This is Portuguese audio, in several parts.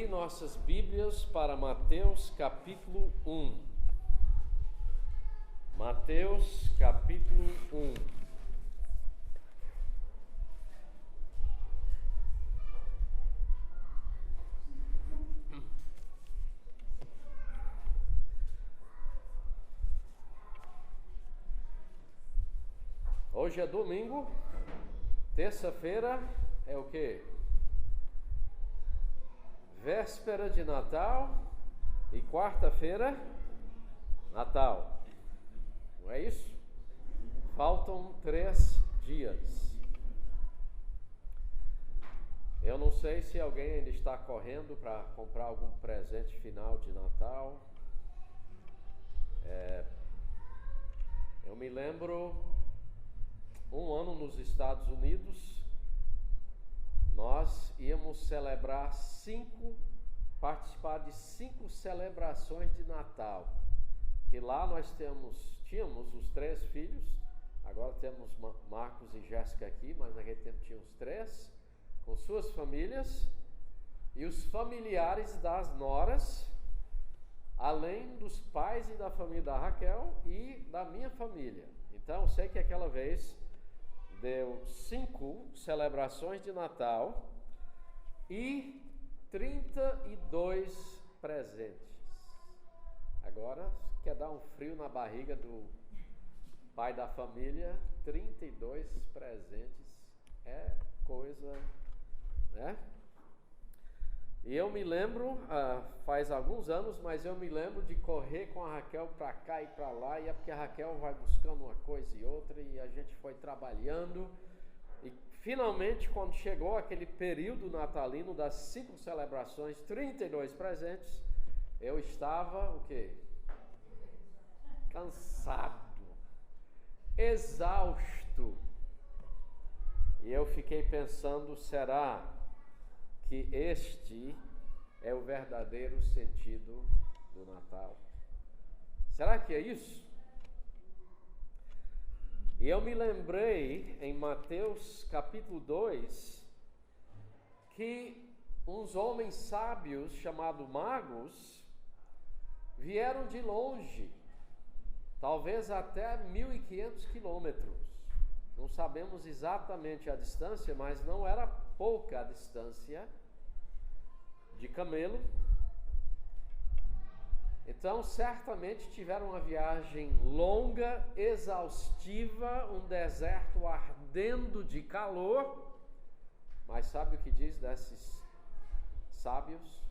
Nossas Bíblias para Mateus capítulo 1. Mateus capítulo 1. Hoje é domingo, terça-feira é o quê? Véspera de Natal e quarta-feira, Natal. Não é isso? Faltam 3 dias. Eu não sei se alguém ainda está correndo para comprar algum presente final de Natal. Eu me lembro, um ano nos Estados Unidos, nós íamos participar de 5 celebrações de Natal. Que lá nós tínhamos os 3 filhos, agora temos Marcos e Jéssica aqui, mas naquele tempo tínhamos 3, com suas famílias, e os familiares das noras, além dos pais e da família da Raquel e da minha família. Então eu sei que aquela vez deu 5 celebrações de Natal e 32 presentes. Agora, quer dar um frio na barriga do pai da família, 32 presentes é coisa, né? E eu me lembro, faz alguns anos, mas eu me lembro de correr com a Raquel para cá e para lá, e é porque a Raquel vai buscando uma coisa e outra, e a gente foi trabalhando, e finalmente, quando chegou aquele período natalino das 5 celebrações, 32 presentes, eu estava, o quê? Cansado, exausto, e eu fiquei pensando, será que este é o verdadeiro sentido do Natal? Será que é isso? E eu me lembrei em Mateus capítulo 2 que uns homens sábios chamados magos vieram de longe, talvez até 1.500 quilômetros. Não sabemos exatamente a distância, mas não era pouca a distância de camelo. Então, certamente tiveram uma viagem longa, exaustiva, um deserto ardendo de calor. Mas sabe o que diz desses sábios?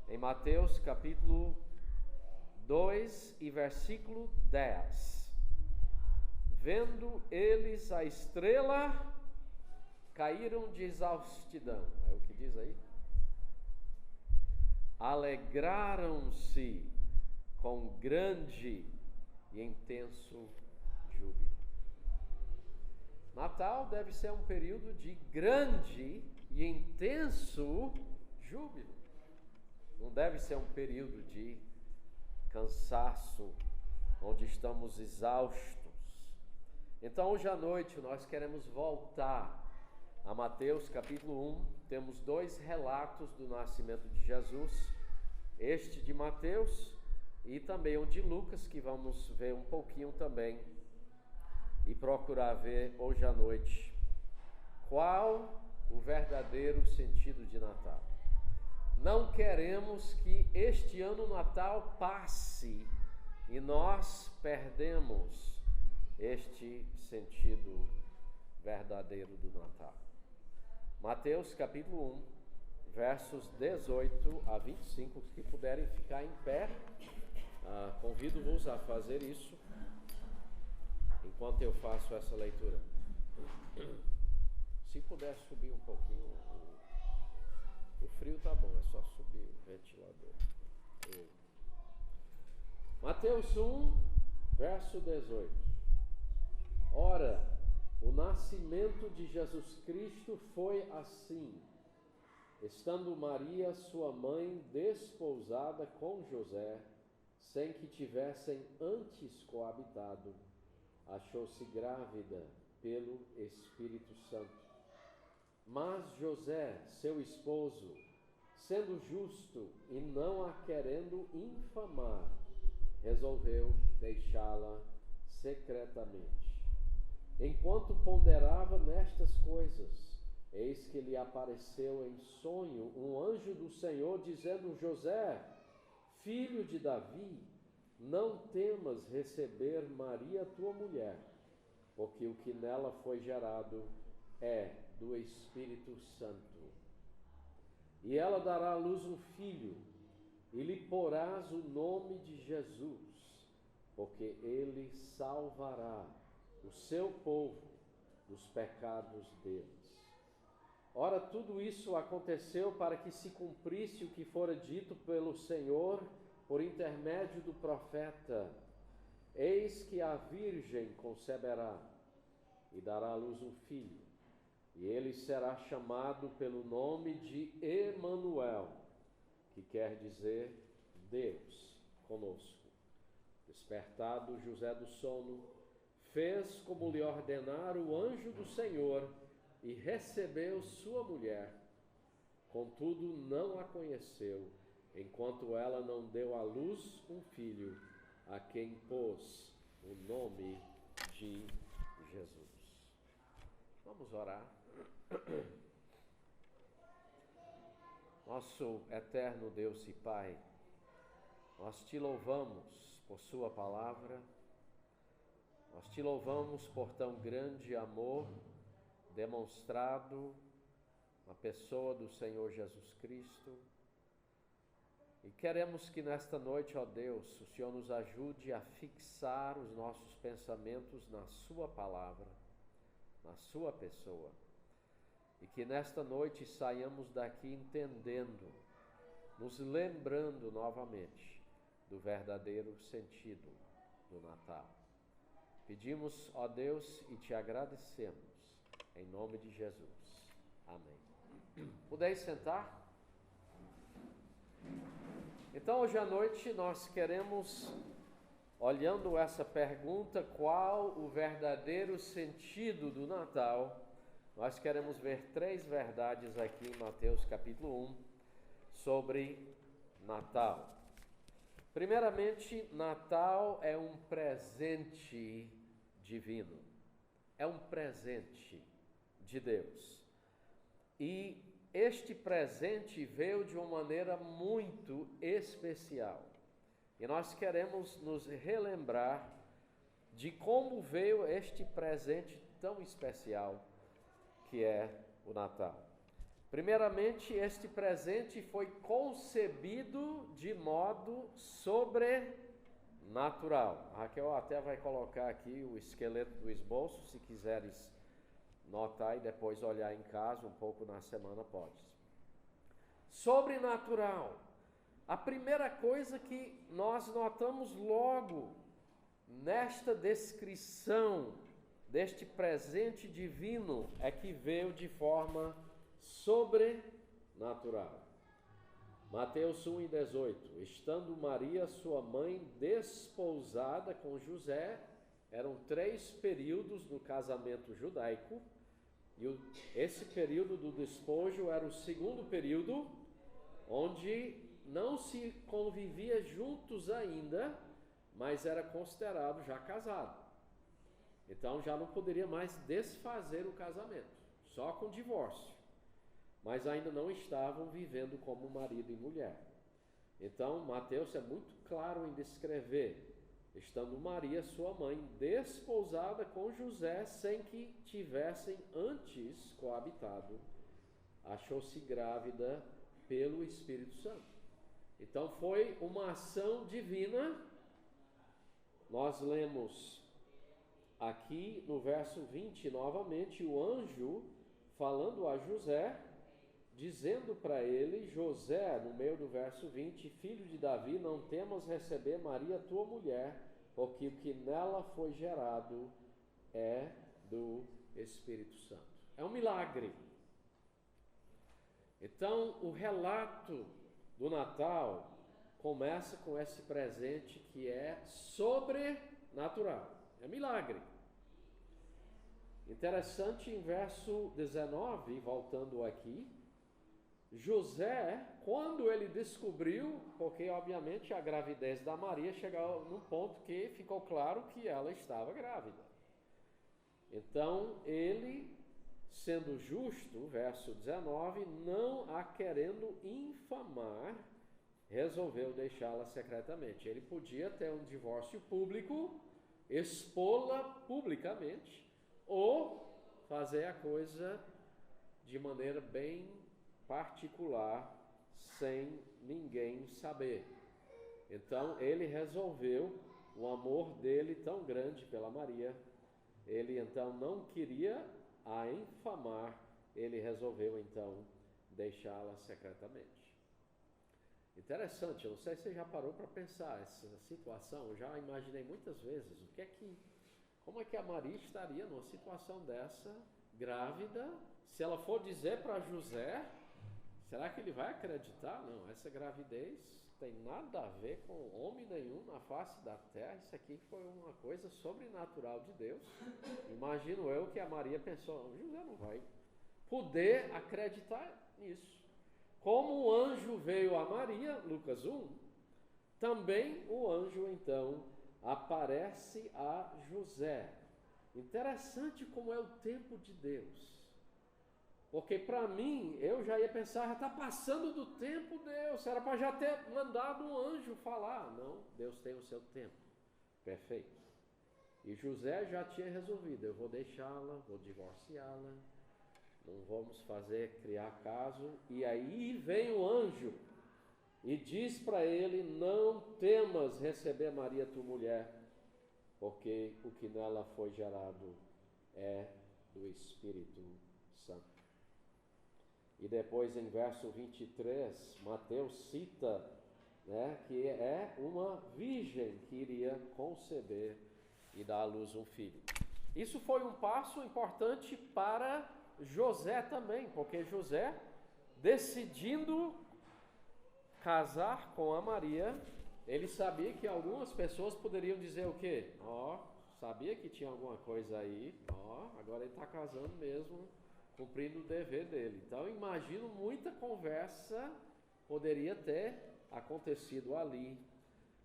Em Mateus capítulo 2 e versículo 10. Vendo eles a estrela, caíram de exaustidão. É o que diz aí? Alegraram-se com grande e intenso júbilo. Natal deve ser um período de grande e intenso júbilo. Não deve ser um período de cansaço, onde estamos exaustos. Então, hoje à noite, nós queremos voltar a Mateus capítulo 1. Temos 2 relatos do nascimento de Jesus, este de Mateus e também o de Lucas, que vamos ver um pouquinho também e procurar ver hoje à noite qual o verdadeiro sentido de Natal. Não queremos que este ano Natal passe e nós perdemos este sentido verdadeiro do Natal. Mateus capítulo 1, versos 18 a 25, se puderem ficar em pé, convido-vos a fazer isso enquanto eu faço essa leitura. Se puder subir um pouquinho, o frio tá bom, é só subir o ventilador. Mateus 1, verso 18. Ora, o nascimento de Jesus Cristo foi assim: estando Maria, sua mãe, desposada com José, sem que tivessem antes coabitado, achou-se grávida pelo Espírito Santo. Mas José, seu esposo, sendo justo e não a querendo infamar, resolveu deixá-la secretamente. Enquanto ponderava nestas coisas, eis que lhe apareceu em sonho um anjo do Senhor, dizendo: José, filho de Davi, não temas receber Maria, tua mulher, porque o que nela foi gerado é do Espírito Santo. E ela dará à luz um filho, e lhe porás o nome de Jesus, porque ele salvará o seu povo dos pecados deles. Ora, tudo isso aconteceu para que se cumprisse o que fora dito pelo Senhor por intermédio do profeta: eis que a virgem conceberá e dará à luz um filho, e ele será chamado pelo nome de Emanuel, que quer dizer Deus conosco. Despertado José do sono, fez como lhe ordenara o anjo do Senhor e recebeu sua mulher. Contudo, não a conheceu, enquanto ela não deu à luz um filho, a quem pôs o nome de Jesus. Vamos orar. Nosso eterno Deus e Pai, nós te louvamos por sua palavra, nós te louvamos por tão grande amor demonstrado na pessoa do Senhor Jesus Cristo, e queremos que nesta noite, ó Deus, o Senhor nos ajude a fixar os nossos pensamentos na sua palavra, na sua pessoa, e que nesta noite saiamos daqui entendendo, nos lembrando novamente do verdadeiro sentido do Natal. Pedimos, ó Deus, e te agradecemos, em nome de Jesus. Amém. Podeis sentar? Então, hoje à noite nós queremos, olhando essa pergunta, qual o verdadeiro sentido do Natal, nós queremos ver 3 verdades aqui em Mateus capítulo 1 sobre Natal. Primeiramente, Natal é um presente divino, é um presente de Deus. E este presente veio de uma maneira muito especial. E nós queremos nos relembrar de como veio este presente tão especial que é o Natal. Primeiramente, este presente foi concebido de modo sobrenatural. A Raquel até vai colocar aqui o esqueleto do esboço, se quiseres notar e depois olhar em casa um pouco na semana, pode. Sobrenatural. A primeira coisa que nós notamos logo nesta descrição deste presente divino é que veio de forma sobrenatural. Mateus 1:18. Estando Maria, sua mãe, desposada com José, eram 3 períodos no casamento judaico, e esse período do despojo era o segundo período, onde não se convivia juntos ainda, mas era considerado já casado. Então já não poderia mais desfazer o casamento, só com divórcio. Mas ainda não estavam vivendo como marido e mulher. Então Mateus é muito claro em descrever, estando Maria, sua mãe, desposada com José, sem que tivessem antes coabitado, achou-se grávida pelo Espírito Santo. Então foi uma ação divina. Nós lemos aqui no verso 20, novamente, o anjo falando a José, dizendo para ele: José, no meio do verso 20, filho de Davi, não temas receber Maria, tua mulher, porque o que nela foi gerado é do Espírito Santo. É um milagre. Então, o relato do Natal começa com esse presente que é sobrenatural. É milagre. Interessante, em verso 19, voltando aqui, José, quando ele descobriu, porque obviamente a gravidez da Maria chegou num ponto que ficou claro que ela estava grávida. Então ele, sendo justo, verso 19, não a querendo infamar, resolveu deixá-la secretamente. Ele podia ter um divórcio público, expô-la publicamente, ou fazer a coisa de maneira bem particular, sem ninguém saber. Então ele resolveu, o amor dele tão grande pela Maria, ele então não queria a infamar, ele resolveu então deixá-la secretamente. Interessante, eu não sei se você já parou para pensar essa situação, eu já imaginei muitas vezes como é que a Maria estaria numa situação dessa, grávida, se ela for dizer para José, será que ele vai acreditar? Não, essa gravidez tem nada a ver com homem nenhum na face da terra, isso aqui foi uma coisa sobrenatural de Deus. Imagino eu que a Maria pensou, José não vai poder acreditar nisso. Como o anjo veio a Maria, Lucas 1, também o anjo então aparece a José. Interessante como é o tempo de Deus. Porque para mim, eu já ia pensar, já está passando do tempo, Deus, era para já ter mandado um anjo falar. Não, Deus tem o seu tempo. Perfeito. E José já tinha resolvido, eu vou deixá-la, vou divorciá-la, não vamos criar caso. E aí vem o anjo e diz para ele, não temas receber Maria, tua mulher, porque o que nela foi gerado é do Espírito Santo. E depois em verso 23, Mateus cita, que é uma virgem que iria conceber e dar à luz um filho. Isso foi um passo importante para José também, porque José, decidindo casar com a Maria, ele sabia que algumas pessoas poderiam dizer o quê? Sabia que tinha alguma coisa aí, agora ele está casando mesmo, cumprindo o dever dele. Então, imagino muita conversa poderia ter acontecido ali,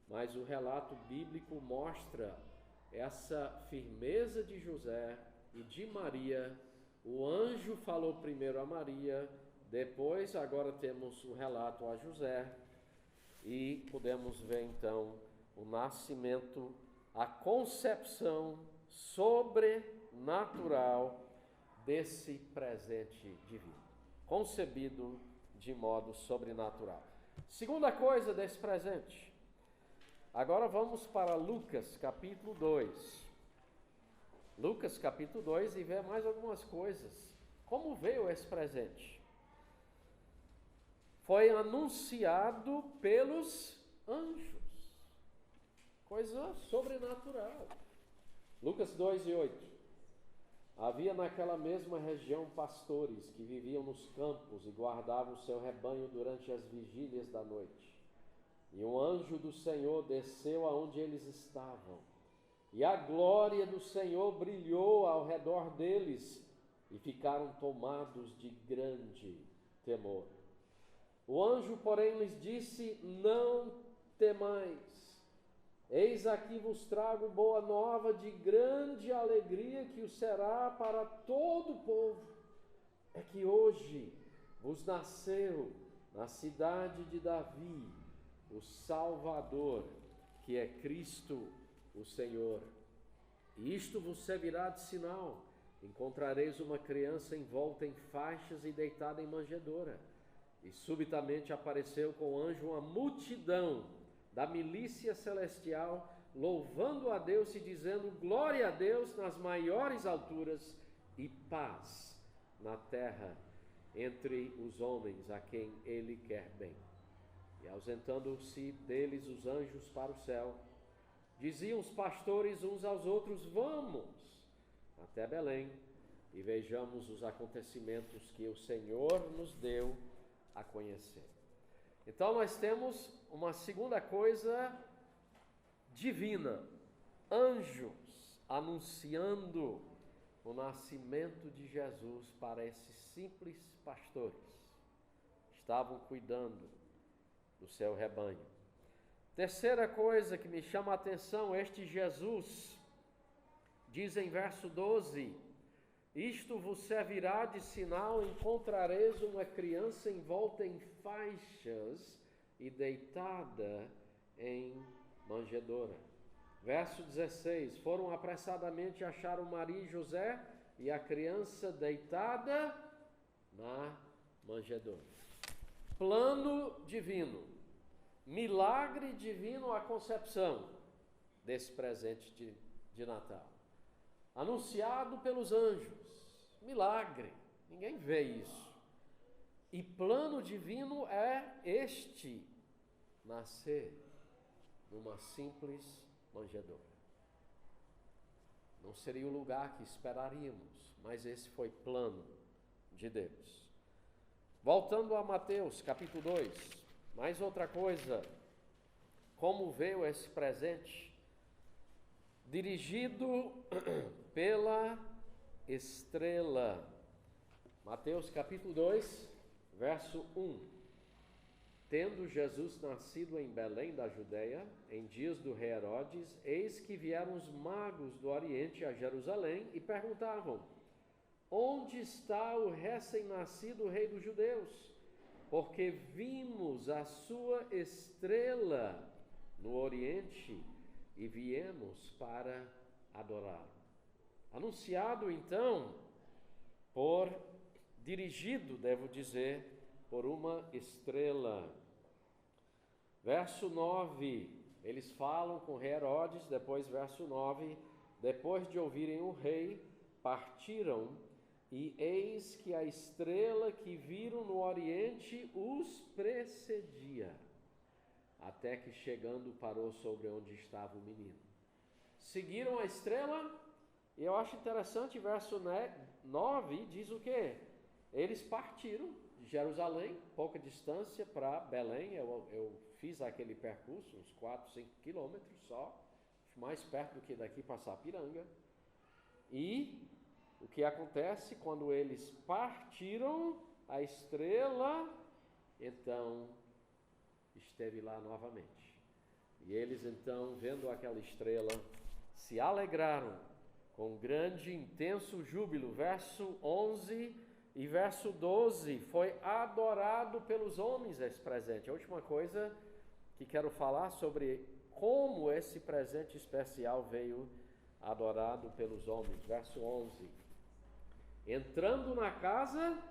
mas o relato bíblico mostra essa firmeza de José e de Maria. O anjo falou primeiro a Maria, depois agora temos o relato a José, e podemos ver então o nascimento, a concepção sobrenatural desse presente divino, concebido de modo sobrenatural. Segunda coisa desse presente. Agora vamos para Lucas capítulo 2. Lucas capítulo 2 e ver mais algumas coisas. Como veio esse presente? Foi anunciado pelos anjos. Coisa sobrenatural. Lucas 2 e 8. Havia naquela mesma região pastores que viviam nos campos e guardavam o seu rebanho durante as vigílias da noite. E um anjo do Senhor desceu aonde eles estavam. E a glória do Senhor brilhou ao redor deles e ficaram tomados de grande temor. O anjo, porém, lhes disse: não temais. Eis aqui vos trago boa nova de grande alegria, que o será para todo o povo. É que hoje vos nasceu na cidade de Davi o Salvador, que é Cristo o Senhor. E isto vos servirá de sinal: encontrareis uma criança envolta em faixas e deitada em manjedoura. E subitamente apareceu com o anjo uma multidão da milícia celestial, louvando a Deus e dizendo: glória a Deus nas maiores alturas e paz na terra entre os homens a quem ele quer bem. E ausentando-se deles os anjos para o céu, diziam os pastores uns aos outros: vamos até Belém e vejamos os acontecimentos que o Senhor nos deu a conhecer. Então nós temos uma segunda coisa divina, anjos anunciando o nascimento de Jesus para esses simples pastores. estavam cuidando do seu rebanho. Terceira coisa que me chama a atenção, este Jesus diz em verso 12: isto vos servirá de sinal, encontrareis uma criança envolta em faixas e deitada em manjedoura. Verso 16: foram apressadamente achar Maria e José e a criança deitada na manjedoura. Plano divino, milagre divino, a concepção desse presente de Natal. Anunciado pelos anjos, milagre, ninguém vê isso. E plano divino é este: nascer numa simples manjedoura. Não seria o lugar que esperaríamos, mas esse foi plano de Deus. Voltando a Mateus capítulo 2, mais outra coisa, como veio esse presente? Dirigido pela estrela. Mateus capítulo 2, verso 1. Tendo Jesus nascido em Belém da Judeia, em dias do rei Herodes, eis que vieram os magos do Oriente a Jerusalém e perguntavam: onde está o recém-nascido rei dos judeus? Porque vimos a sua estrela no Oriente e viemos para adorá-lo. Anunciado então dirigido, devo dizer, por uma estrela. Verso 9, eles falam com o rei Herodes, depois verso 9, depois de ouvirem o rei, partiram, e eis que a estrela que viram no Oriente os precedia, até que chegando parou sobre onde estava o menino. Seguiram a estrela, e eu acho interessante, verso 9 diz o quê? Eles partiram de Jerusalém, pouca distância, para Belém. Eu fiz aquele percurso, uns 4, 5 quilômetros só, mais perto do que daqui para Sapiranga. E o que acontece quando eles partiram, a estrela, então, esteve lá novamente. E eles então, vendo aquela estrela, se alegraram com grande, intenso júbilo. Verso 11 e verso 12, foi adorado pelos homens esse presente. A última coisa que quero falar sobre como esse presente especial veio adorado pelos homens. Verso 11, entrando na casa,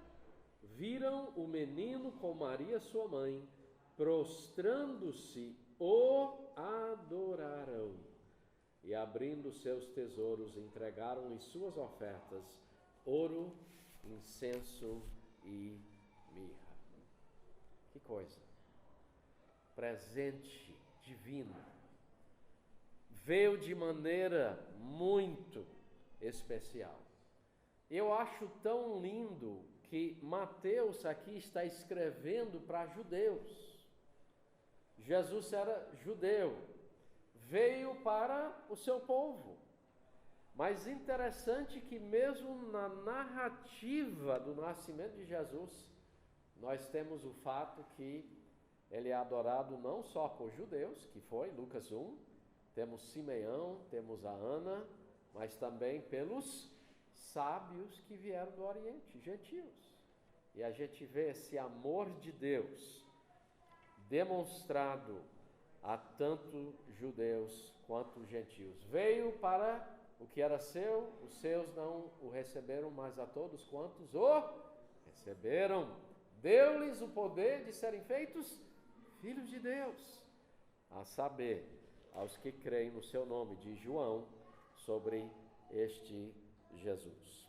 viram o menino com Maria sua mãe, prostrando-se, o adoraram, e abrindo seus tesouros, entregaram-lhe suas ofertas, ouro, incenso e mirra. Que coisa! Presente divino. Veio de maneira muito especial. Eu acho tão lindo que Mateus aqui está escrevendo para judeus. Jesus era judeu, veio para o seu povo. Mas interessante que mesmo na narrativa do nascimento de Jesus, nós temos o fato que ele é adorado não só por judeus, que foi Lucas 1, temos Simeão, temos a Ana, mas também pelos sábios que vieram do Oriente, gentios. E a gente vê esse amor de Deus demonstrado a tanto judeus quanto gentios. Veio para o que era seu, os seus não o receberam, mas a todos quantos o receberam, deu-lhes o poder de serem feitos filhos de Deus, a saber, aos que creem no seu nome, de João, sobre este Jesus.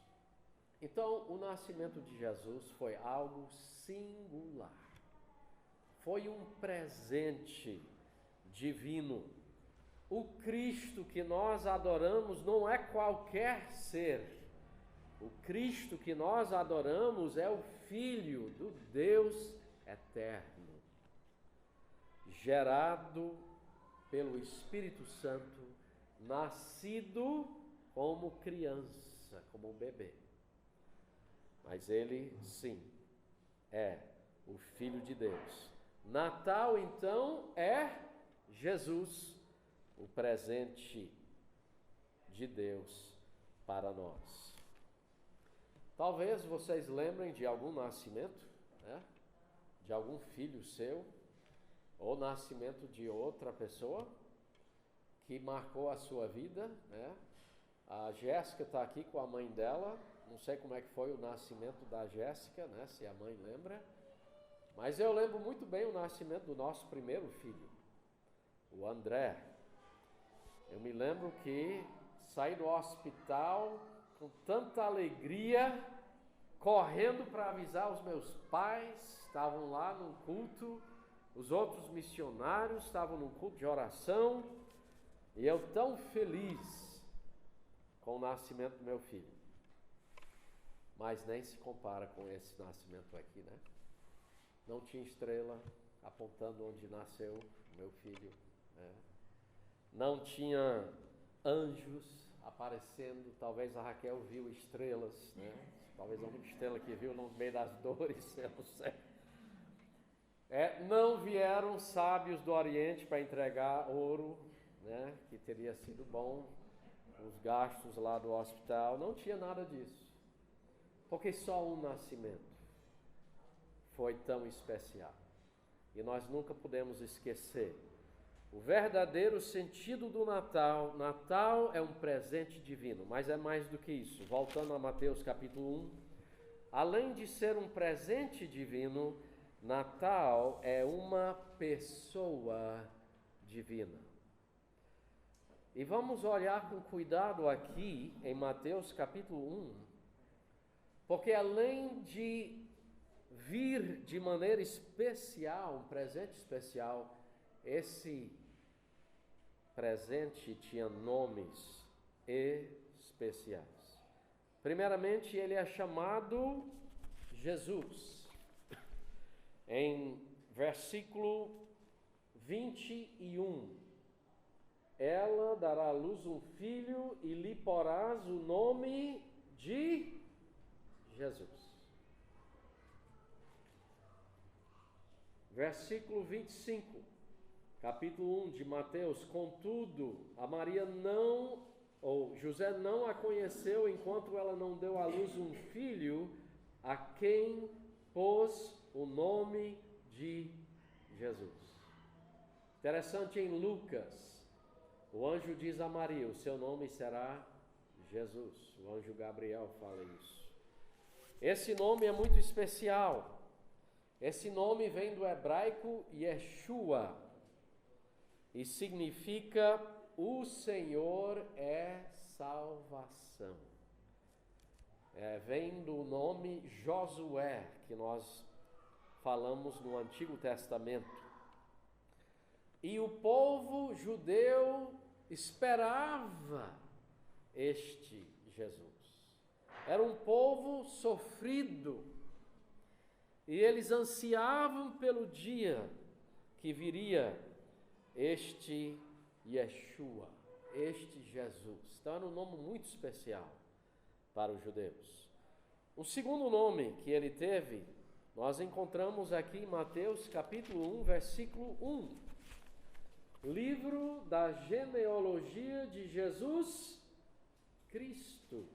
Então, o nascimento de Jesus foi algo singular. Foi um presente divino. O Cristo que nós adoramos não é qualquer ser. O Cristo que nós adoramos é o Filho do Deus eterno, gerado pelo Espírito Santo, nascido como criança, como um bebê. Mas ele, sim, é o Filho de Deus. Natal, então, é Jesus, o presente de Deus para nós. Talvez vocês lembrem de algum nascimento, né? De algum filho seu, ou nascimento de outra pessoa que marcou a sua vida, né? A Jéssica está aqui com a mãe dela, não sei como é que foi o nascimento da Jéssica, né? Se a mãe lembra, mas eu lembro muito bem o nascimento do nosso primeiro filho, o André. Eu me lembro que saí do hospital com tanta alegria, correndo para avisar os meus pais, estavam lá no culto, os outros missionários estavam no culto de oração, e eu tão feliz com o nascimento do meu filho. Mas nem se compara com esse nascimento aqui, né? Não tinha estrela apontando onde nasceu o meu filho, né? Não tinha anjos aparecendo, talvez a Raquel viu estrelas, né? Talvez a única estrela que viu no meio das dores, eu não sei. Não vieram sábios do Oriente para entregar ouro, né? Que teria sido bom, os gastos lá do hospital, não tinha nada disso. Porque só um nascimento foi tão especial. E nós nunca podemos esquecer o verdadeiro sentido do Natal. Natal é um presente divino, mas é mais do que isso. Voltando a Mateus capítulo 1, além de ser um presente divino, Natal é uma pessoa divina. E vamos olhar com cuidado aqui em Mateus capítulo 1, porque além de vir de maneira especial, um presente especial, esse presente tinha nomes especiais. Primeiramente, ele é chamado Jesus. Em versículo 21, ela dará à luz um filho e lhe porás o nome de Jesus. Versículo 25, capítulo 1 de Mateus: contudo, José não a conheceu enquanto ela não deu à luz um filho, a quem pôs o nome de Jesus. Interessante, em Lucas, o anjo diz a Maria: o seu nome será Jesus. O anjo Gabriel fala isso. Esse nome é muito especial. Esse nome vem do hebraico Yeshua e significa o Senhor é salvação. Vem do nome Josué, que nós falamos no Antigo Testamento. E o povo judeu esperava este Jesus. Era um povo sofrido, e eles ansiavam pelo dia que viria este Yeshua, este Jesus. Então era um nome muito especial para os judeus. O segundo nome que ele teve, nós encontramos aqui em Mateus capítulo 1, versículo 1. Livro da genealogia de Jesus Cristo.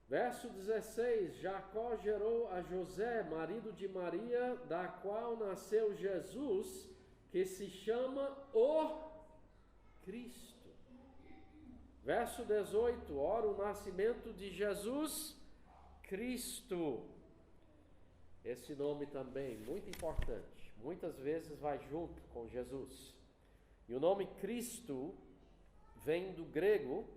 Verso 16: Jacó gerou a José, marido de Maria, da qual nasceu Jesus, que se chama o Cristo. Verso 18: ora, o nascimento de Jesus Cristo. Esse nome também muito importante, muitas vezes vai junto com Jesus. E o nome Cristo vem do grego,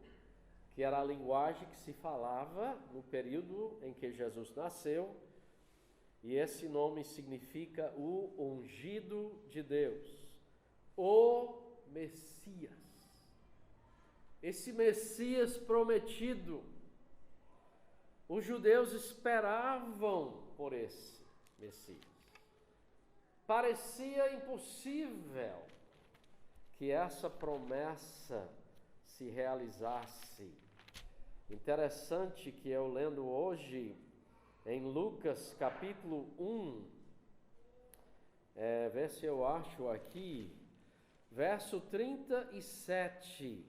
que era a linguagem que se falava no período em que Jesus nasceu, e esse nome significa o ungido de Deus, o Messias. Esse Messias prometido, os judeus esperavam por esse Messias. Parecia impossível que essa promessa se realizasse. Interessante que eu lendo hoje em Lucas capítulo 1, vê se eu acho aqui, verso 37.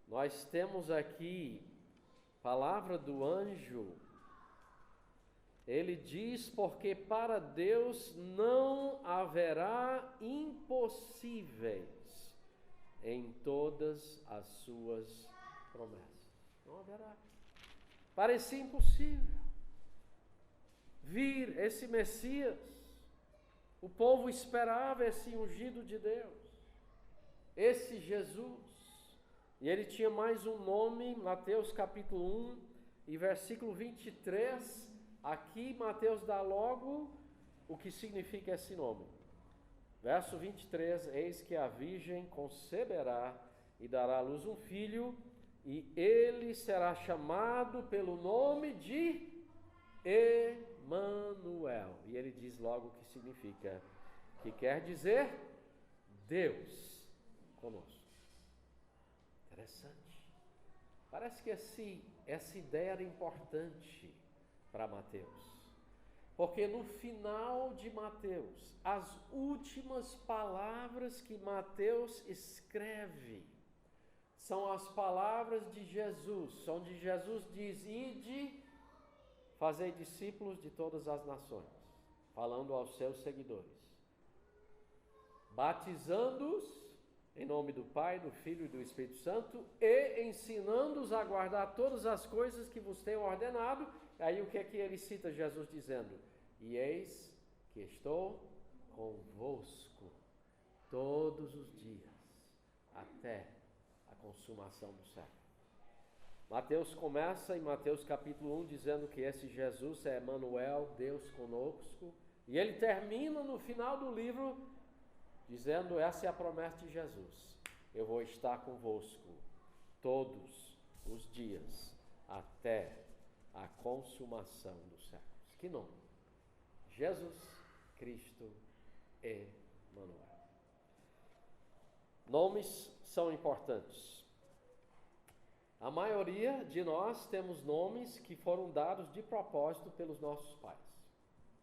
Nós temos aqui palavra do anjo. Ele diz: porque para Deus não haverá impossíveis em todas as suas promessas. Não haverá. Parecia impossível vir esse Messias. O povo esperava esse ungido de Deus, esse Jesus. E ele tinha mais um nome, Mateus capítulo 1 e versículo 23. Aqui Mateus dá logo o que significa esse nome. Verso 23, eis que a virgem conceberá e dará à luz um filho, e ele será chamado pelo nome de Emanuel. E ele diz logo o que significa, que quer dizer Deus conosco. Interessante. Parece que essa ideia era importante para Mateus, porque no final de Mateus, as últimas palavras que Mateus escreve são as palavras de Jesus, onde Jesus diz: ide, fazei discípulos de todas as nações, falando aos seus seguidores, batizando-os em nome do Pai, do Filho e do Espírito Santo, e ensinando-os a guardar todas as coisas que vos tenho ordenado. Aí o que é que ele cita Jesus dizendo? E eis que estou convosco todos os dias, até a consumação do século. Mateus começa em Mateus capítulo 1 dizendo que esse Jesus é Emanuel, Deus conosco. E ele termina no final do livro dizendo: essa é a promessa de Jesus. Eu vou estar convosco todos os dias, até a consumação dos séculos. Que nome? Jesus Cristo Emanuel. Nomes são importantes. A maioria de nós temos nomes que foram dados de propósito pelos nossos pais,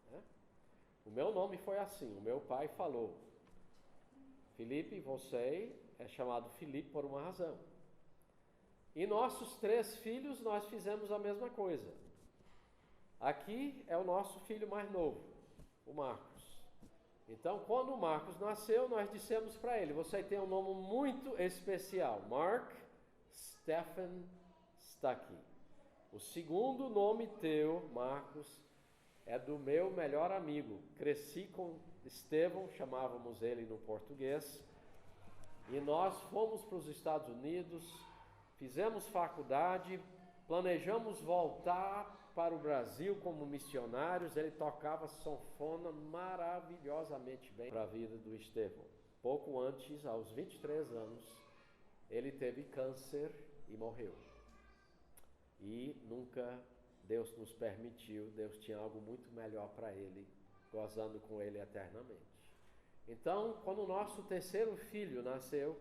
né? O meu nome foi assim. O meu pai falou: Felipe, você é chamado Felipe por uma razão. E nossos 3 filhos, nós fizemos a mesma coisa. Aqui é o nosso filho mais novo, o Marcos. Então, quando o Marcos nasceu, nós dissemos para ele: você tem um nome muito especial, Mark Stephen Stuckey. O segundo nome teu, Marcos, é do meu melhor amigo. Cresci com Estevão, chamávamos ele no português, e nós fomos para os Estados Unidos, fizemos faculdade, planejamos voltar para o Brasil como missionários. Ele tocava sanfona maravilhosamente bem para a vida do Estevão. Pouco antes, aos 23 anos, ele teve câncer e morreu. E nunca Deus nos permitiu, Deus tinha algo muito melhor para ele, gozando com ele eternamente. Então, quando o nosso 3º filho nasceu,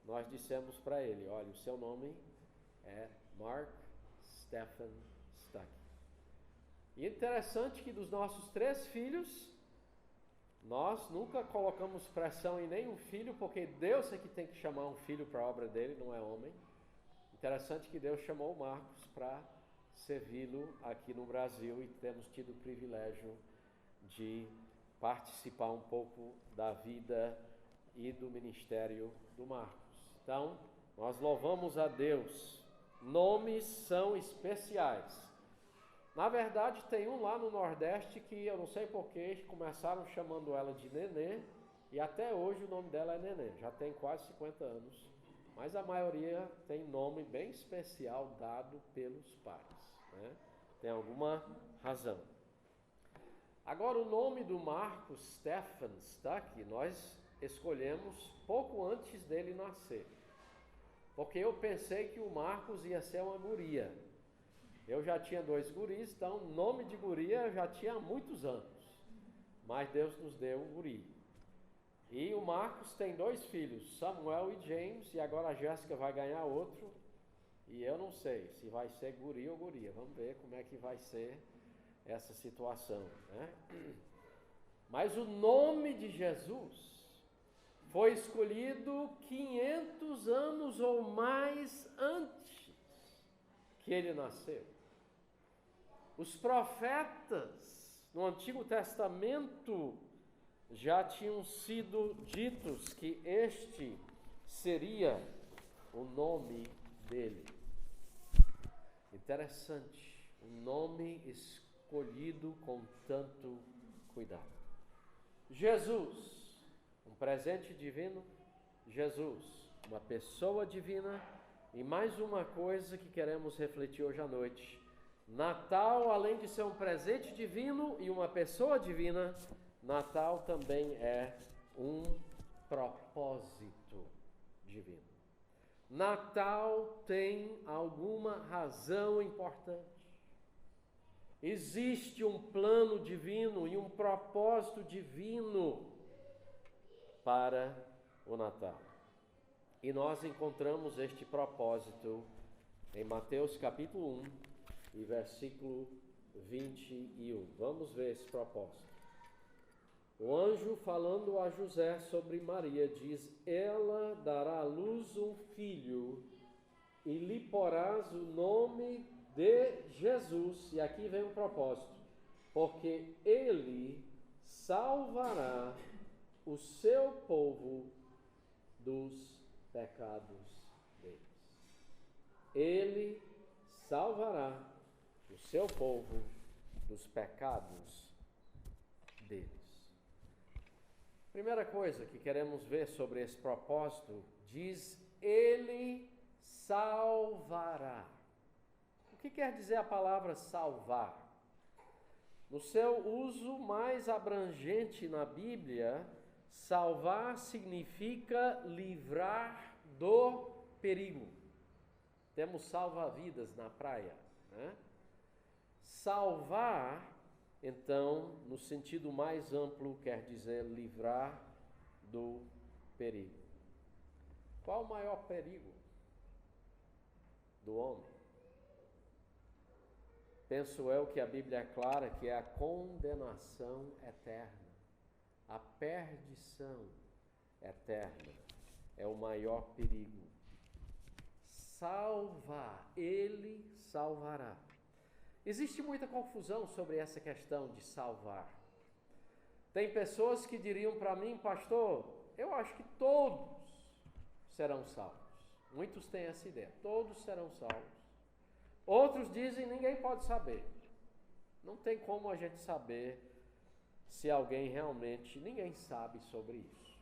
nós dissemos para ele: olha, o seu nome é Mark Stephen Stuckey. E interessante que dos nossos 3 filhos, nós nunca colocamos pressão em nenhum filho, porque Deus é que tem que chamar um filho para a obra dele, não é homem. Interessante que Deus chamou o Marcos para servi-lo aqui no Brasil, e temos tido o privilégio de participar um pouco da vida e do ministério do Marcos. Então, nós louvamos a Deus. Nomes são especiais. Na verdade, tem um lá no Nordeste que eu não sei porquê, começaram chamando ela de Nenê, e até hoje o nome dela é Nenê. Já tem quase 50 anos, mas a maioria tem nome bem especial dado pelos pais, né? Tem alguma razão. Agora, o nome do Marcos Stephen Stuckey, nós escolhemos pouco antes dele nascer, porque eu pensei que o Marcos ia ser uma guria. Eu já tinha 2 guris, então nome de guria eu já tinha há muitos anos, mas Deus nos deu um guri. E o Marcos tem 2 filhos, Samuel e James, e agora a Jéssica vai ganhar outro, E eu não sei se vai ser guri ou guria. Vamos ver como é que vai ser essa situação, né? Mas o nome de Jesus foi escolhido 500 anos ou mais antes que ele nasceu. Os profetas no Antigo Testamento já tinham sido ditos que este seria o nome dele. Interessante, um nome escolhido com tanto cuidado. Jesus, um presente divino. Jesus, uma pessoa divina. E mais uma coisa que queremos refletir hoje à noite: Natal, além de ser um presente divino e uma pessoa divina, Natal também é um propósito divino. Natal tem alguma razão importante. Existe um plano divino e um propósito divino para o Natal. E nós encontramos este propósito em Mateus capítulo 1 e versículo 21. Vamos ver esse propósito. O anjo, falando a José sobre Maria, diz: ela dará à luz um filho e lhe porás o nome de Jesus. E aqui vem o propósito: porque ele salvará o seu povo dos pecados deles. Ele salvará o seu povo dos pecados deles. Primeira coisa que queremos ver sobre esse propósito, diz: ele salvará. O que quer dizer a palavra salvar? No seu uso mais abrangente na Bíblia, salvar significa livrar do perigo. Temos salva-vidas na praia, né? Salvar, então, no sentido mais amplo, quer dizer livrar do perigo. Qual o maior perigo do homem? Penso eu que a Bíblia é clara que é a condenação eterna, a perdição eterna é o maior perigo. Salvar, ele salvará. Existe muita confusão sobre essa questão de salvar. Tem pessoas que diriam para mim: pastor, eu acho que todos serão salvos. Muitos têm essa ideia, todos serão salvos. Outros dizem: ninguém pode saber. Não tem como a gente saber se alguém realmente, ninguém sabe sobre isso.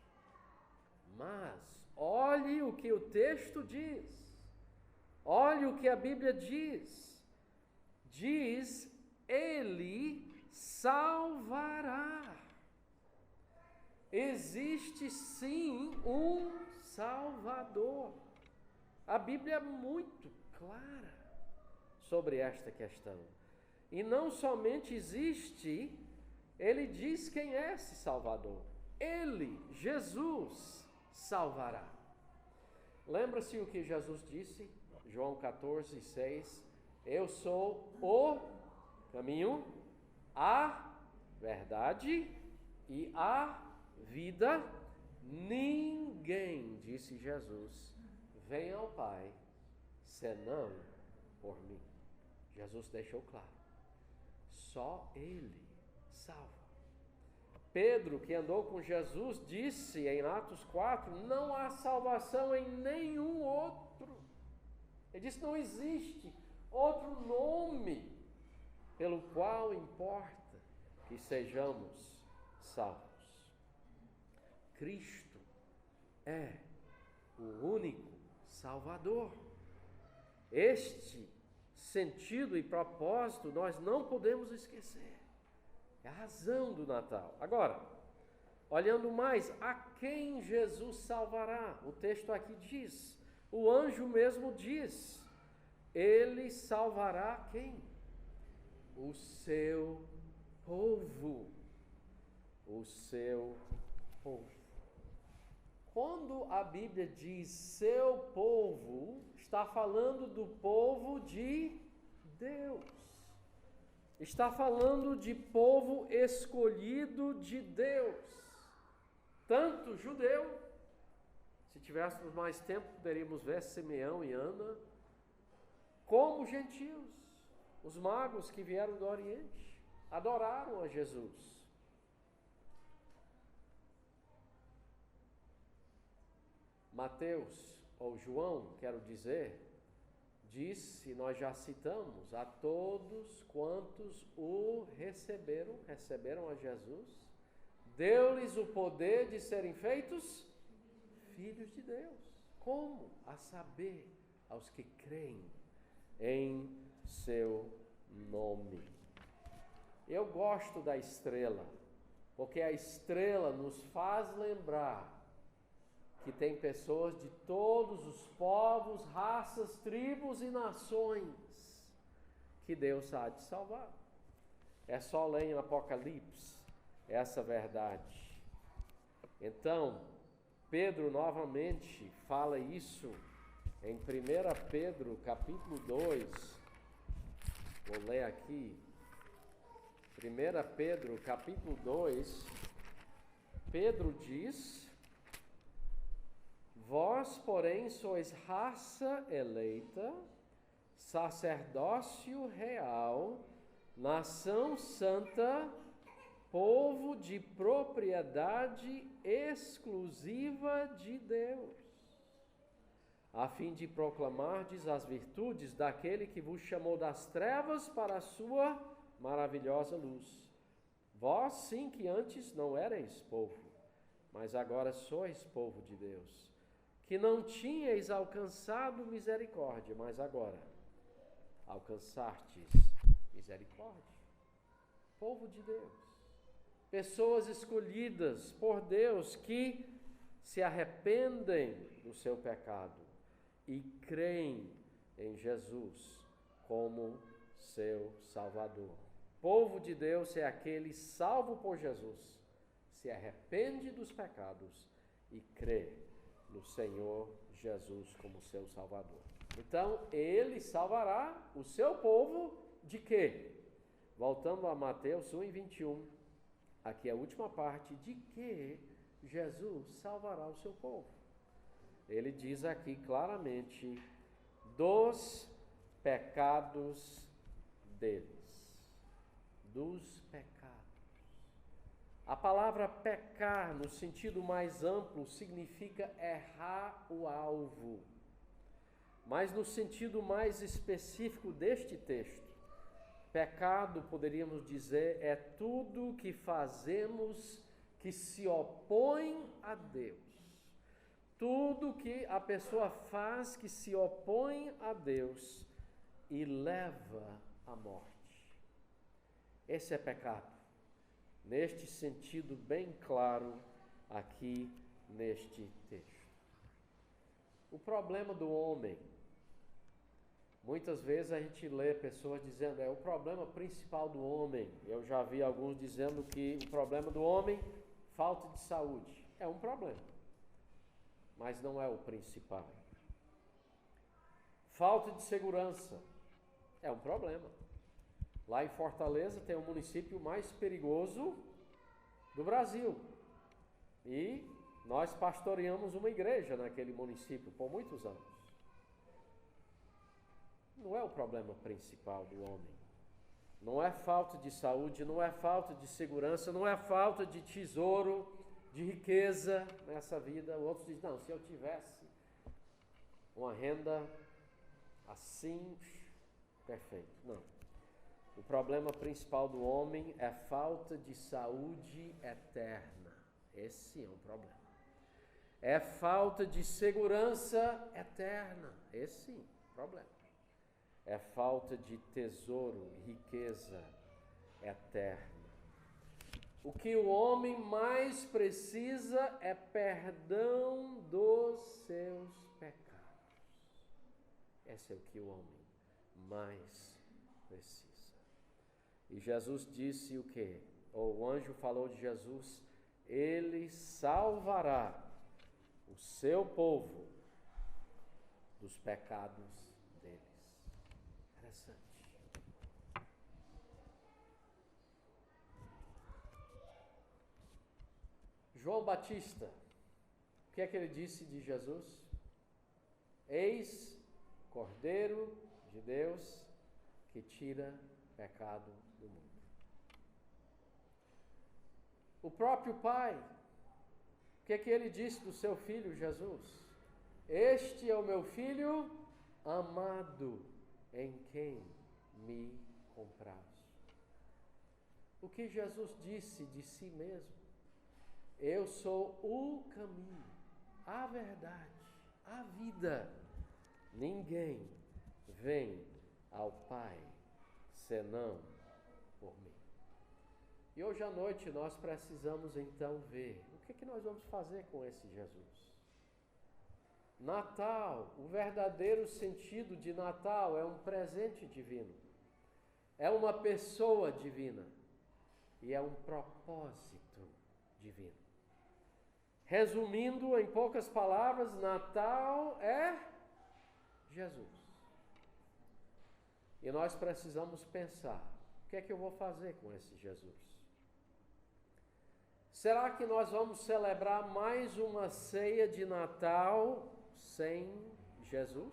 Mas olhe o que o texto diz. Olhe o que a Bíblia diz. Diz: ele salvará. Existe sim um Salvador. A Bíblia é muito clara sobre esta questão. E não somente existe, ele diz quem é esse Salvador. Ele, Jesus, salvará. Lembra-se o que Jesus disse? João 14:6. Eu sou o caminho, a verdade e a vida. Ninguém, disse Jesus, vem ao Pai senão por mim. Jesus deixou claro. Só ele salva. Pedro, que andou com Jesus, disse em Atos 4, não há salvação em nenhum outro. Ele disse: não existe outro nome pelo qual importa que sejamos salvos. Cristo é o único Salvador. Este sentido e propósito nós não podemos esquecer. É a razão do Natal. Agora, olhando mais, a quem Jesus salvará? O texto aqui diz, o anjo mesmo diz, ele salvará quem? O seu povo. O seu povo. Quando a Bíblia diz seu povo, está falando do povo de Deus. Está falando de povo escolhido de Deus. Tanto judeu, se tivéssemos mais tempo, poderíamos ver Simeão e Ana, como gentios, os magos que vieram do Oriente, adoraram a Jesus. Mateus, ou João, quero dizer, disse, nós já citamos, a todos quantos o receberam a Jesus, deu-lhes o poder de serem feitos filhos de Deus. Como? A saber, aos que creem em seu nome. Eu gosto da estrela, porque a estrela nos faz lembrar que tem pessoas de todos os povos, raças, tribos e nações que Deus há de salvar. É só ler em Apocalipse essa verdade. Então, Pedro novamente fala isso em 1 Pedro capítulo 2. Vou ler aqui. 1 Pedro capítulo 2. Pedro diz: vós, porém, sois raça eleita, sacerdócio real, nação santa, povo de propriedade exclusiva de Deus, a fim de proclamardes as virtudes daquele que vos chamou das trevas para a sua maravilhosa luz. Vós, sim, que antes não erais povo, mas agora sois povo de Deus, que não tinhais alcançado misericórdia, mas agora alcançastes misericórdia. Povo de Deus, pessoas escolhidas por Deus que se arrependem do seu pecado e creem em Jesus como seu Salvador. Povo de Deus é aquele salvo por Jesus, se arrepende dos pecados e crê no Senhor Jesus como seu Salvador. Então, ele salvará o seu povo de quê? Voltando a Mateus 1:21, aqui é a última parte, de que Jesus salvará o seu povo. Ele diz aqui claramente, dos pecados deles. Dos pecados. A palavra pecar, no sentido mais amplo, significa errar o alvo. Mas no sentido mais específico deste texto, pecado, poderíamos dizer, é tudo que fazemos que se opõe a Deus. Tudo que a pessoa faz que se opõe a Deus e leva à morte. Esse é pecado. Neste sentido bem claro aqui neste texto. O problema do homem, muitas vezes a gente lê pessoas dizendo, é o problema principal do homem. Eu já vi alguns dizendo que o problema do homem, falta de saúde. É um problema, mas não é o principal. Falta de segurança é um problema. Lá em Fortaleza tem o município mais perigoso do Brasil. E nós pastoreamos uma igreja naquele município por muitos anos. Não é o problema principal do homem. Não é falta de saúde, não é falta de segurança, não é falta de tesouro, de riqueza nessa vida. Outros dizem, não, se eu tivesse uma renda assim, perfeito. Não. O problema principal do homem é falta de saúde eterna. Esse é um problema. É falta de segurança eterna. Esse sim, problema. É falta de tesouro, riqueza eterna. O que o homem mais precisa é perdão dos seus pecados. Esse é o que o homem mais precisa. E Jesus disse o quê? Ou o anjo falou de Jesus, ele salvará o seu povo dos pecados deles. Interessante. João Batista, o que é que ele disse de Jesus? Eis Cordeiro de Deus que tira o pecado do mundo. O próprio Pai, o que é que ele disse do seu Filho Jesus? Este é o meu Filho amado, em quem me compraz. O que Jesus disse de si mesmo? Eu sou o caminho, a verdade, a vida. Ninguém vem ao Pai senão por mim. E hoje à noite nós precisamos então ver o que nós vamos fazer com esse Jesus. Natal, o verdadeiro sentido de Natal é um presente divino, é uma pessoa divina e é um propósito divino. Resumindo em poucas palavras, Natal é Jesus. E nós precisamos pensar, o que é que eu vou fazer com esse Jesus? Será que nós vamos celebrar mais uma ceia de Natal sem Jesus?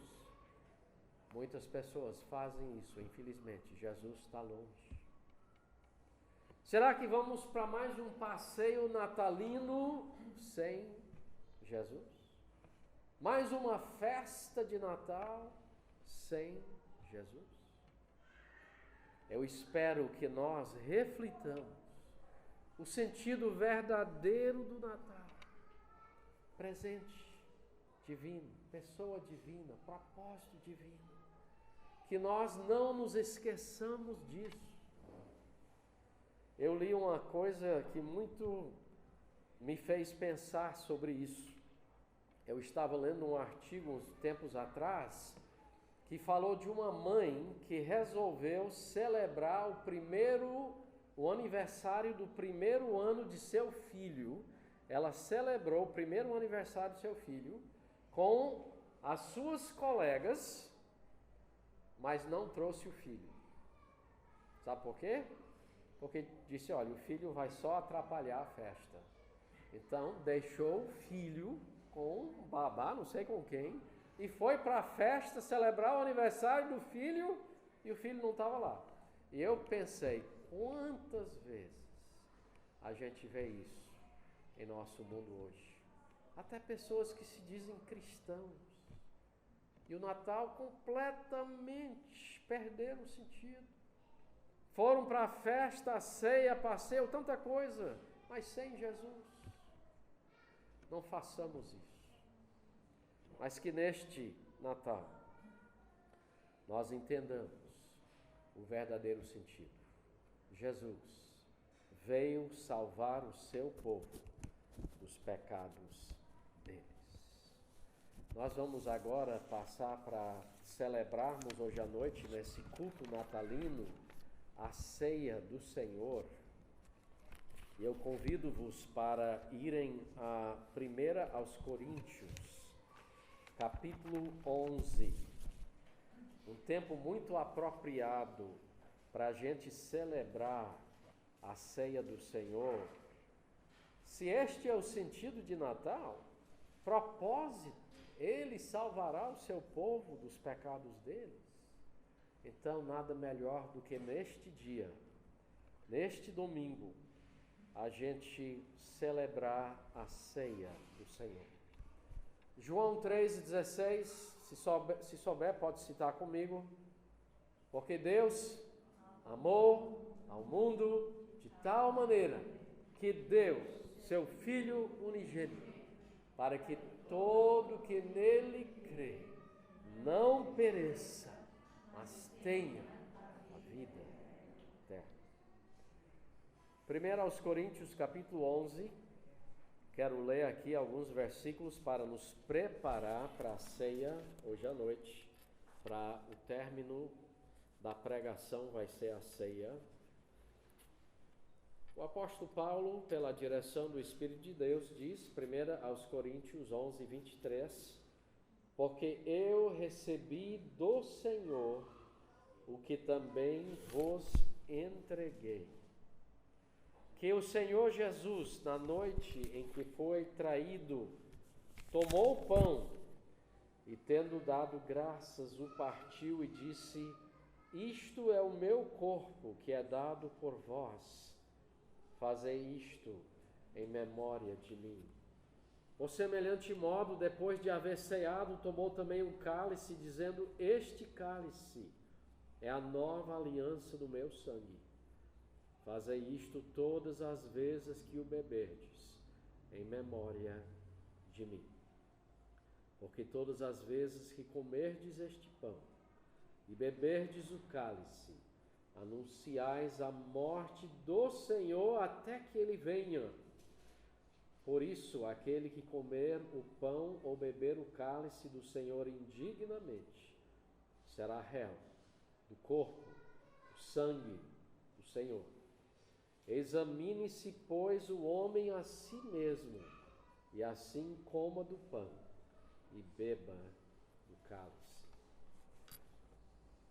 Muitas pessoas fazem isso, infelizmente. Jesus está longe. Será que vamos para mais um passeio natalino sem Jesus? Mais uma festa de Natal sem Jesus? Eu espero que nós reflitamos o sentido verdadeiro do Natal. Presente divino, pessoa divina, propósito divino. Que nós não nos esqueçamos disso. Eu li uma coisa que muito me fez pensar sobre isso. Eu estava lendo um artigo uns tempos atrás que falou de uma mãe que resolveu celebrar o aniversário do primeiro ano de seu filho. Ela celebrou o primeiro aniversário do seu filho com as suas colegas, mas não trouxe o filho. Sabe por quê? Porque disse, olha, o filho vai só atrapalhar a festa. Então, deixou o filho com um babá, não sei com quem, e foi para a festa celebrar o aniversário do filho, e o filho não estava lá. E eu pensei, quantas vezes a gente vê isso em nosso mundo hoje? Até pessoas que se dizem cristãos. E o Natal completamente perderam o sentido. Foram para a festa, a ceia, passeio, tanta coisa, mas sem Jesus. Não façamos isso. Mas que neste Natal nós entendamos o verdadeiro sentido. Jesus veio salvar o seu povo dos pecados deles. Nós vamos agora passar para celebrarmos hoje à noite, nesse culto natalino, a ceia do Senhor. E eu convido-vos para irem a 1 aos Coríntios, capítulo 11. Um tempo muito apropriado para a gente celebrar a ceia do Senhor. Se este é o sentido de Natal, propósito, Ele salvará o seu povo dos pecados deles. Então, nada melhor do que neste dia, neste domingo, a gente celebrar a ceia do Senhor. João 3,16, se souber, pode citar comigo. Porque Deus amou ao mundo de tal maneira que deu seu Filho unigênito, para que todo que nele crê não pereça, mas tenha a vida eterna. 1 aos Coríntios, capítulo 11, quero ler aqui alguns versículos para nos preparar para a ceia hoje à noite, para o término da pregação vai ser a ceia. O apóstolo Paulo, pela direção do Espírito de Deus, diz, 1 aos Coríntios 11, 23, porque eu recebi do Senhor o que também vos entreguei. Que o Senhor Jesus, na noite em que foi traído, tomou o pão e, tendo dado graças, o partiu e disse: isto é o meu corpo que é dado por vós. Fazei isto em memória de mim. Por semelhante modo, depois de haver ceado, tomou também o cálice, dizendo: este cálice é a nova aliança do meu sangue. Fazei isto todas as vezes que o beberdes, em memória de mim. Porque todas as vezes que comerdes este pão e beberdes o cálice, anunciais a morte do Senhor até que ele venha. Por isso, aquele que comer o pão ou beber o cálice do Senhor indignamente, será réu do corpo, do sangue do Senhor. Examine-se, pois, o homem a si mesmo, e assim coma do pão e beba do cálice.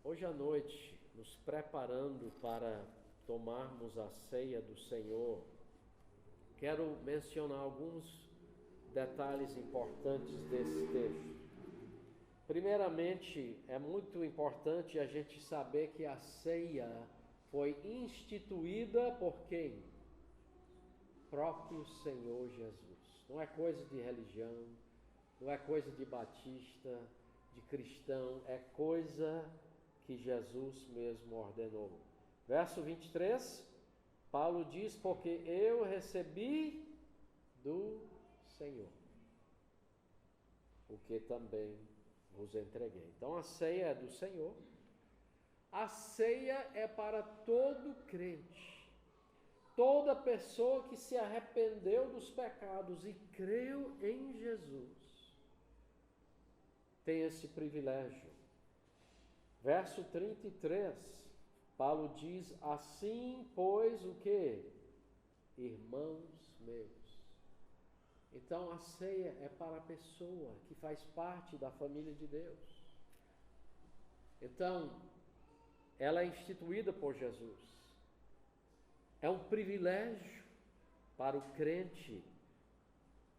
Hoje à noite, nos preparando para tomarmos a ceia do Senhor, quero mencionar alguns detalhes importantes desse texto. Primeiramente, é muito importante a gente saber que a ceia foi instituída por quem? Próprio Senhor Jesus. Não é coisa de religião, não é coisa de batista, de cristão, é coisa que Jesus mesmo ordenou. Verso 23, Paulo diz: porque eu recebi do Senhor o que também vos entreguei. Então a ceia é do Senhor. A ceia é para todo crente, toda pessoa que se arrependeu dos pecados e creu em Jesus, tem esse privilégio. Verso 33, Paulo diz: assim, pois, o que? Irmãos meus. Então a ceia é para a pessoa que faz parte da família de Deus. Então, ela é instituída por Jesus. É um privilégio para o crente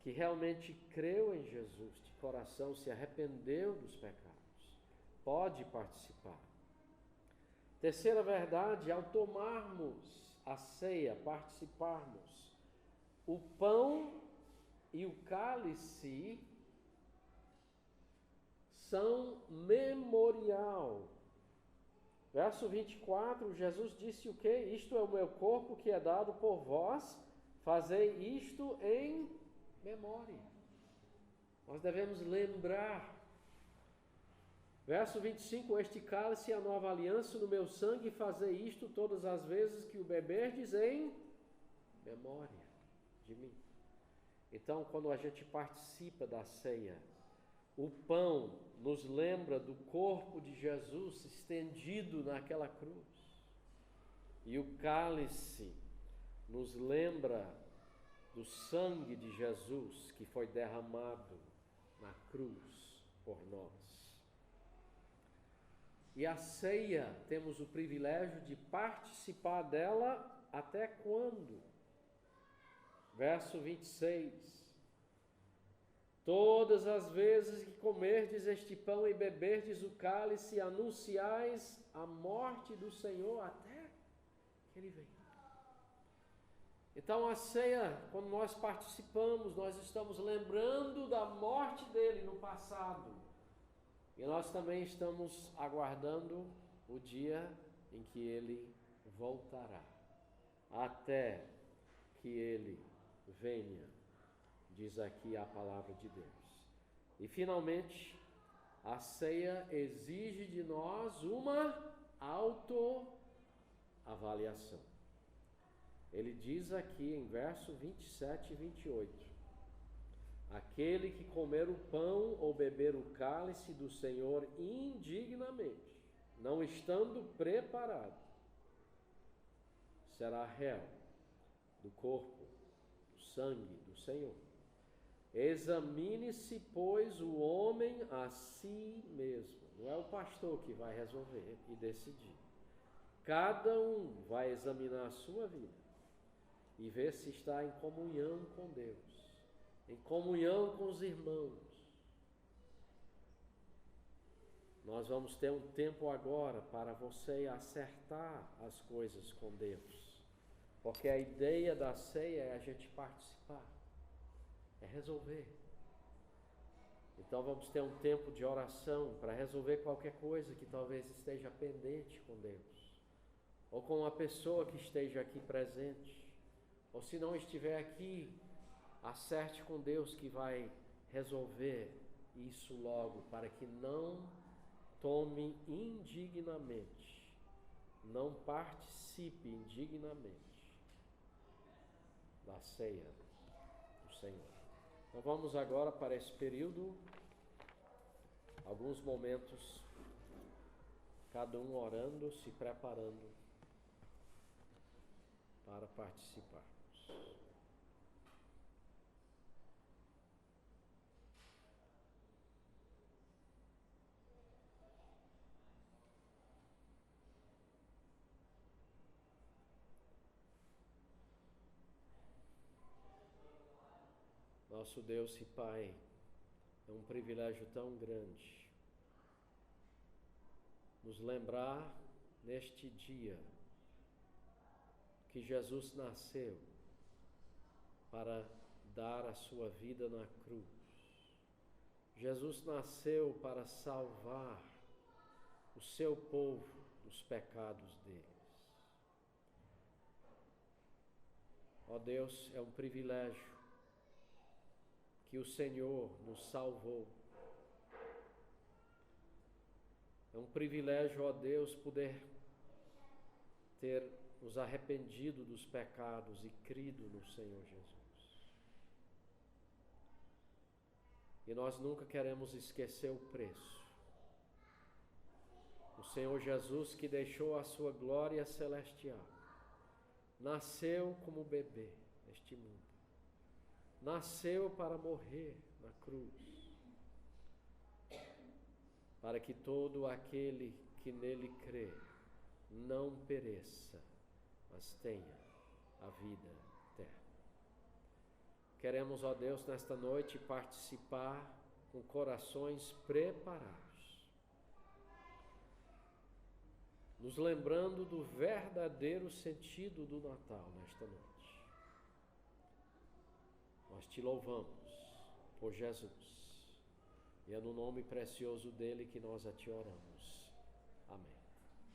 que realmente creu em Jesus de coração, se arrependeu dos pecados. Pode participar. Terceira verdade, ao tomarmos a ceia, participarmos, o pão e o cálice são memorial. Verso 24, Jesus disse o quê? Isto é o meu corpo que é dado por vós, fazei isto em memória. Nós devemos lembrar. Verso 25, este cálice é a nova aliança no meu sangue, fazei isto todas as vezes que o beberdes em memória de mim. Então, quando a gente participa da ceia, o pão nos lembra do corpo de Jesus estendido naquela cruz. E o cálice nos lembra do sangue de Jesus que foi derramado na cruz por nós. E a ceia, temos o privilégio de participar dela até quando? Verso 26. Todas as vezes que comerdes este pão e beberdes o cálice, anunciais a morte do Senhor até que Ele venha. Então a ceia, quando nós participamos, nós estamos lembrando da morte dele no passado. E nós também estamos aguardando o dia em que ele voltará. Até que ele venha, diz aqui a palavra de Deus. E finalmente, a ceia exige de nós uma autoavaliação. Ele diz aqui em verso 27 e 28. Aquele que comer o pão ou beber o cálice do Senhor indignamente, não estando preparado, será réu do corpo, do sangue do Senhor. Examine-se, pois, o homem a si mesmo. Não é o pastor que vai resolver e decidir. Cada um vai examinar a sua vida e ver se está em comunhão com Deus, em comunhão com os irmãos. Nós vamos ter um tempo agora para você acertar as coisas com Deus, porque a ideia da ceia é a gente participar, é resolver. Então vamos ter um tempo de oração para resolver qualquer coisa que talvez esteja pendente com Deus, ou com uma pessoa que esteja aqui presente, ou se não estiver aqui, acerte com Deus que vai resolver isso logo, para que não tome indignamente, não participe indignamente da ceia do Senhor. Então vamos agora para esse período, alguns momentos, cada um orando, se preparando para participarmos. Nosso Deus e Pai, é um privilégio tão grande nos lembrar neste dia que Jesus nasceu para dar a sua vida na cruz. Jesus nasceu para salvar o seu povo dos pecados deles. Ó Deus, é um privilégio que o Senhor nos salvou. É um privilégio, ó Deus, poder ter nos arrependido dos pecados e crido no Senhor Jesus. E nós nunca queremos esquecer o preço. O Senhor Jesus, que deixou a sua glória celestial, nasceu como bebê neste mundo. Nasceu para morrer na cruz, para que todo aquele que nele crê não pereça, mas tenha a vida eterna. Queremos, ó Deus, nesta noite participar com corações preparados, nos lembrando do verdadeiro sentido do Natal nesta noite. Nós te louvamos por Jesus, e é no nome precioso dele que nós a te oramos. Amém.